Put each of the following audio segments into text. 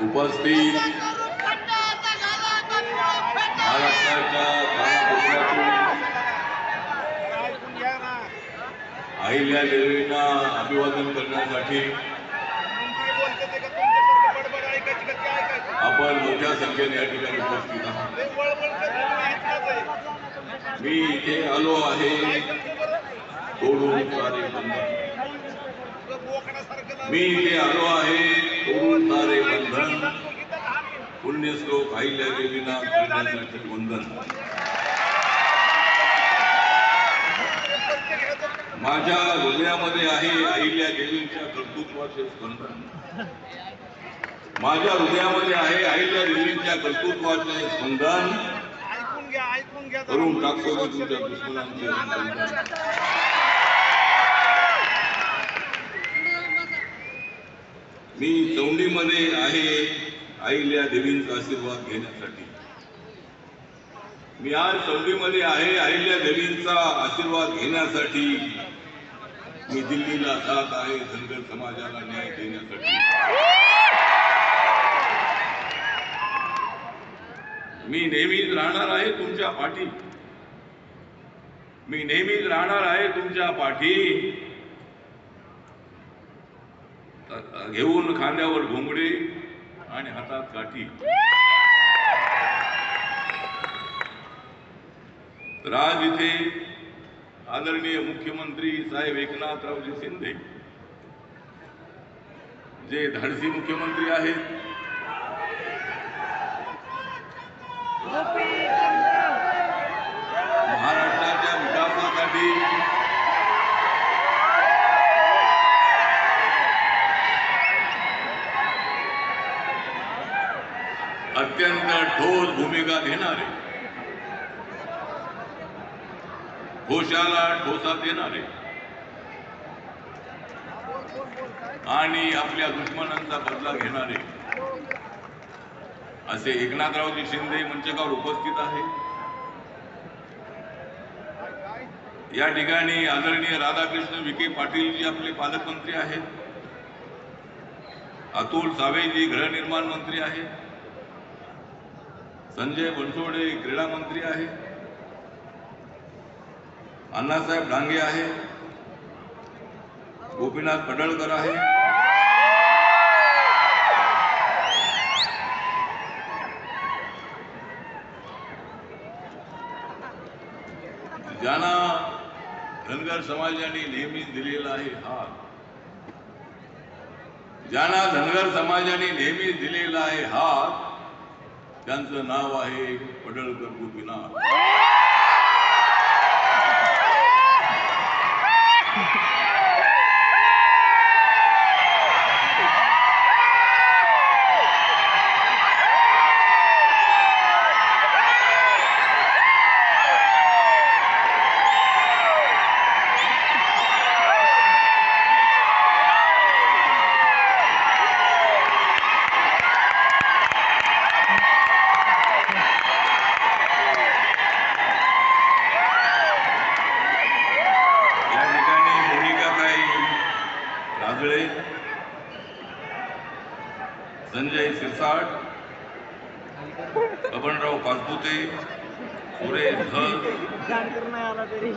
उपस्थित महाराष्ट्राच्या कानाकोपऱ्यातून अहिल्या देवींना अभिवादन करण्यासाठी आपण मोठ्या संख्येने या ठिकाणी उपस्थित आहात। मी इथे आलो आहे तोडून सारे बंधन, मी इथे आलो आहे तोडून सारे बंधन, पुण्यश्लोक अहिल्या देवींना करण्यासाठी वंदन। माझ्या हृदयामध्ये आहे अहिल्या देवींच्या कर्तृत्वाचे स्पंदन, माझ्या हृदयामध्ये आहे अहिल्या देवींच्या कर्तृत्वाचे स्पंदन, करून टाकतो मी तुमच्या दुश्मनांचे बंधन। मी चौंडीमध्ये आहे अहिल्या देवींचा आशीर्वाद घेण्यासाठी, मी आज चौंडीमध्ये आहे अहिल्या देवींचा आशीर्वाद घेण्यासाठी, मी दिल्लीला जात आहे धनगर समाजाला न्याय देण्यासाठी। मी नेहमीच राहणार आहे तुमच्या पाठी, मी नेहमीच राहणार आहे तुमच्या पाठी, घेऊन खांद्यावर घोंगडे आणि हातात काठी। तर आज इथे आदरणीय मुख्यमंत्री साहेब एकनाथरावजी शिंदे, जे धाडसी मुख्यमंत्री आहेत, महाराष्ट्राच्या विकासासाठी अत्यंत ठोस भूमिका घेणारे, घोषाला ठोसात येणारे आणि आपल्या दुश्मनांचा बदला घेणारे असे एकनाथरावजी शिंदे मंचकावर उपस्थित आहे। या ठिकाणी आदरणीय राधाकृष्ण विखे पाटील जी आपले पालकमंत्री आहेत, अतुल सावेजी गृहनिर्माण मंत्री आहेत, संजय बनसोडे क्रीडा मंत्री आहेत, अण्णासाहेब डांगे आहे, गोपीनाथ पडळकर आहे, ज्यांना धनगर समाजाने नेहमीच दिलेला आहे हात, ज्यांना धनगर समाजाने नेहमीच दिलेला आहे हात, त्यांचं नाव आहे पडळकर गोपीनाथ। संजय सिरसाट, बबनराव पाचपुते, सुरेश धर,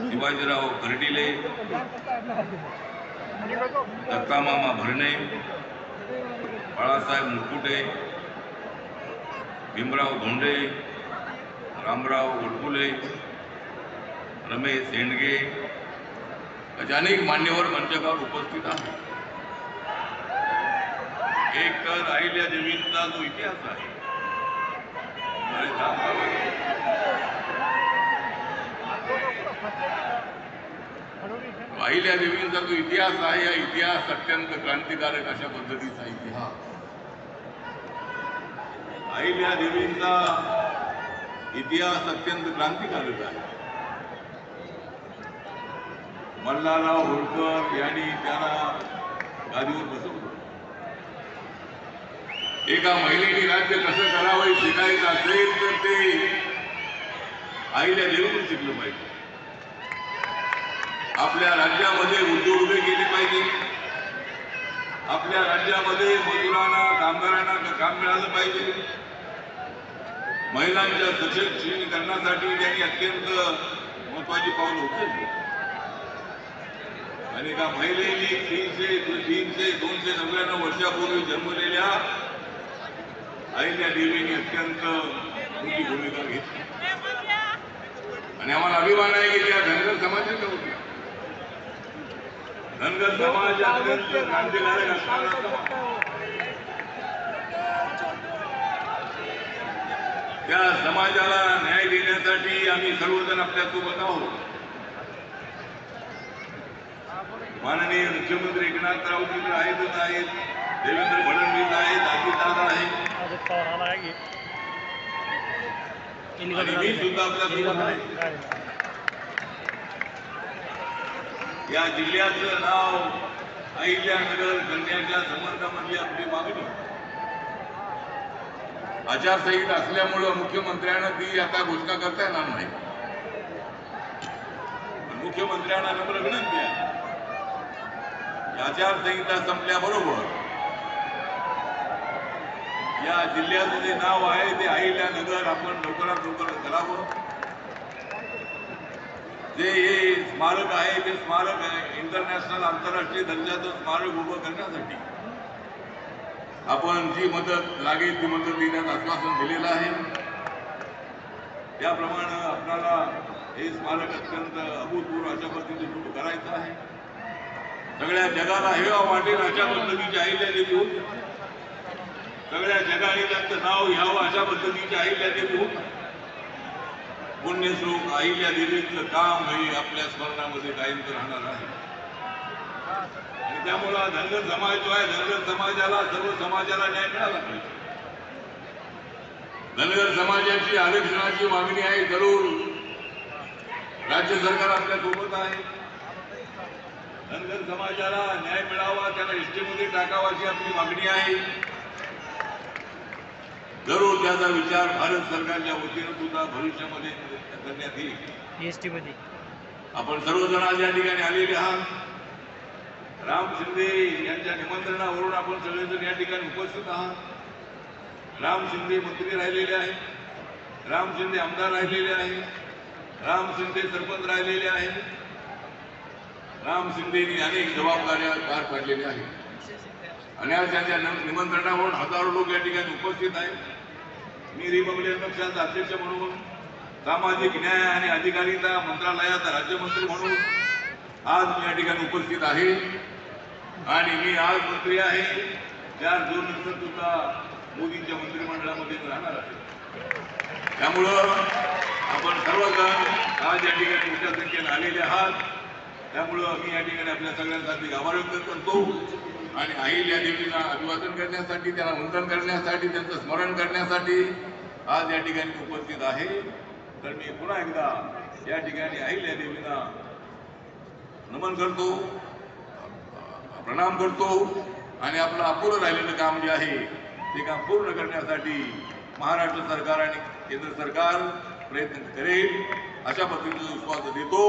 शिवाजीराव कर्डिले, दत्तामामा भरणे, बाळासाहेब मुकुटे, भीमराव धोंडे, रामराव वडकुले, रमेश सेंडगे असे अनेक मान्यवर मंचकावर उपस्थित आहेत। एक तर अहिल्या देवींचा जो इतिहास आहे, अहिल्या देवींचा जो इतिहास आहे, हा इतिहास अत्यंत क्रांतिकारक अशा पद्धतीचा इतिहास। अहिल्या देवींचा इतिहास अत्यंत क्रांतिकारक आहे। मल्हारराव होळकर यांनी त्यांना गादीवर बसवलं। एका महिलेने राज्य कसं करावं शिकायचं असेल तर ते अहिल्या देवीतून शिकलं पाहिजे। आपल्या राज्यामध्ये उद्योग उभे केले पाहिजे, आपल्या आपल्या राज्यामध्ये मजुरांना कामगारांना काम मिळालं पाहिजे. महिलांच्या सशक्तीकरणासाठी त्यांनी अत्यंत महत्वाची पाऊल उचलली. आणि एका महिलेने 299 वर्षापूर्वी जन्मलेल्या अहिल्या देवींनी अत्यंत मोठी भूमिका घेतली. आणि आम्हाला अभिमान आहे की त्या धनगर समाजाच्या होत्या. धनगर समाज अत्यंत क्रांतिकारक असणारा समाज. त्या समाजाला न्याय देण्यासाठी आम्ही सर्वजण आपल्यासोबत आहोत. माननीय मुख्यमंत्री एकनाथरावजी तर आहेतच आहेत, देवेंद्र फडणवीस आहेत, अजितदादा आहेत, आणि मी सुद्धा आपल्यासोबत आहे. या जिल्ह्याचं नाव अहिल्यानगर करण्याच्या संबंधामध्ये आपली मागणी. आचारसंहिता असल्यामुळं मुख्यमंत्र्यांना ती आता घोषणा करता येणार नाही. मुख्यमंत्र्यांना नम्र विनंती आहे, आचारसंहिता संपल्याबरोबर या जिल्ह्याचं जे नाव आहे ते अहिल्यानगर आपण लवकरात लवकर करावं. जे हे स्मारक आहे ते स्मारक इंटरनॅशनल आंतरराष्ट्रीय दर्जाचं स्मारक उभं करण्यासाठी आपण जी मदत लागेल ती मदत देण्याचं आश्वासन दिलेलं आहे. त्याप्रमाणे आपल्याला हे स्मारक अत्यंत अभूतपूर्व अशा पद्धतीने सुरू करायचं आहे. सगळ्या जगाला हे वाटेल अशा पद्धतीची अहिल्यादेवी होती. सगळ्या जगाने त्यांचं नाव घ्यावं अशा पद्धतीची अहिल्यादेवी होती. पुण्यश्लोक अहिल्यादेवीचं काम हे आपल्या स्मरणामध्ये कायम राहणार आहे. आणि त्यामुळं धनगर समाज जो आहे, धनगर समाजाला, सर्व समाजाला न्याय मिळाला पाहिजे. धनगर समाजाची आरक्षणाची मागणी आहे. जरूर राज्य सरकार आपल्या सोबत आहे. धनगर समाजाला न्याय मिळावा, त्याला एसटीमध्ये टाकावा अशी आपली मागणी आहे. जरूर त्याचा विचार भारत सरकारच्या वतीनं सुद्धा भविष्यामध्ये करण्यात येईल. एसटीमध्ये आपण सर्वजण आज या ठिकाणी आलेले आहात. राम शिंदे यांच्या निमंत्रणावरून आपण सगळेजण या ठिकाणी उपस्थित आहात. राम शिंदे मंत्री राहिलेले आहेत, राम शिंदे आमदार राहिलेले आहेत, राम शिंदे सरपंच राहिलेले आहेत, राम शिंदेनी अनेक जबाबदाऱ्या पार पाडलेल्या आहेत. आणि आज त्यांच्या निमंत्रणावरून हजारो लोक या ठिकाणी उपस्थित आहेत. मी रिपब्लिकन पक्षाचा अध्यक्ष म्हणून, सामाजिक न्याय आणि अधिकारिता मंत्रालयाचा राज्यमंत्री म्हणून आज मी या ठिकाणी उपस्थित आहे. आणि मी आज मंत्री आहे. 4 जून नंतर सुद्धा मोदींच्या मंत्रिमंडळामध्ये राहणार आहे. त्यामुळं आपण सर्वजण आज या ठिकाणी मोठ्या संख्येने आलेले आहात. त्यामुळं मी या ठिकाणी आपल्या सगळ्यांसाठी आभार व्यक्त करतो. आणि अहिल्या देवीला अभिवादन करण्यासाठी, त्याला वंदन करण्यासाठी, त्यांचं स्मरण करण्यासाठी आज या ठिकाणी उपस्थित आहे. तर मी पुन्हा एकदा या ठिकाणी अहिल्या देवीला नमन करतो, प्रणाम करतो. आणि आपलं अपुरं राहिलेलं काम जे आहे ते काम पूर्ण करण्यासाठी महाराष्ट्र सरकार आणि केंद्र सरकार प्रयत्न करेल अशा पद्धतीचा विश्वास देतो.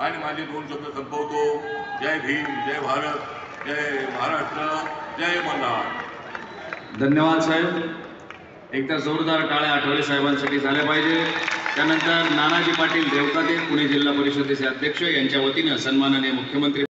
आणि माझे 2 शब्द संपवतो. जय भीम, जय भारत, जय महाराष्ट्र, जय मल्हार. धन्यवाद साहेब. एकदा जोरदार टाळ्या आठवले साहेबांसाठी झाल्या पाहिजे. त्यानंतर नानाजी पाटील देवकाते, पुणे जिल्हा परिषदेचे अध्यक्ष, यांच्या वतीनं सन्माननीय मुख्यमंत्री